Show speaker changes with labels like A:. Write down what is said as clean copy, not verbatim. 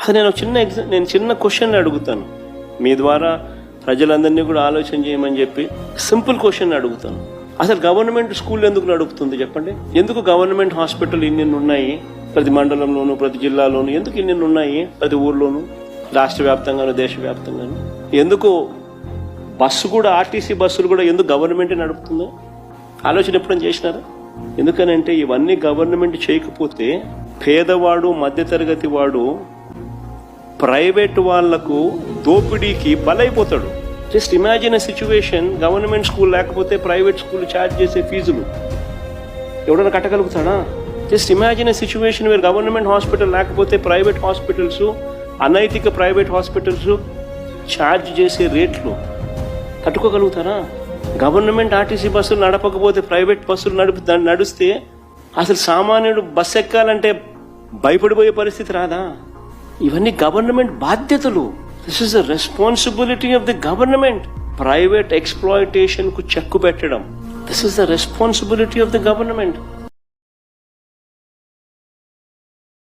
A: అసలు నేను చిన్న క్వశ్చన్ అడుగుతాను, మీ ద్వారా ప్రజలందరినీ కూడా ఆలోచన చేయమని చెప్పి సింపుల్ క్వశ్చన్ అడుగుతాను. అసలు గవర్నమెంట్ స్కూల్ ఎందుకు నడుపుతుంది చెప్పండి? ఎందుకు గవర్నమెంట్ హాస్పిటల్ ఇన్ని ఉన్నాయి ప్రతి మండలంలోను, ప్రతి జిల్లాలోను? ఎందుకు ఇన్ని ఉన్నాయి ప్రతి ఊర్లోను, రాష్ట్ర వ్యాప్తంగాను, దేశవ్యాప్తంగాను? ఎందుకు బస్సు కూడా, ఆర్టీసీ బస్సులు కూడా ఎందుకు గవర్నమెంటే నడుపుతుందో ఆలోచన ఎప్పుడైనా చేసినారా? ఎందుకనంటే ఇవన్నీ గవర్నమెంట్ చేయకపోతే పేదవాడు, మధ్యతరగతి వాడు ప్రైవేట్ వాళ్లకు దోపిడీకి బలైపోతాడు. Just imagine a situation, government school లేకపోతే ప్రైవేట్ స్కూల్ ఛార్జ్ చేసే ఫీజులు ఎవడన్నా కట్టగలుగుతాడా? Just imagine a situation where government hospital లేకపోతే ప్రైవేట్ హాస్పిటల్స్, అనైతిక ప్రైవేట్ హాస్పిటల్స్ ఛార్జ్ చేసే రేట్లు తట్టుకోగలుగుతారా? గవర్నమెంట్ ఆర్టీసీ బస్సులు నడపకపోతే ప్రైవేట్ బస్సులు నడిస్తే అసలు సామాన్యుడు బస్సు ఎక్కాలంటే భయపడిపోయే పరిస్థితి రాదా? ఇవన్నీ గవర్నమెంట్ బాధ్యతలు. This is the responsibility of the government. Private exploitation కు చెక్కు పెట్టడం, this is the responsibility of the government.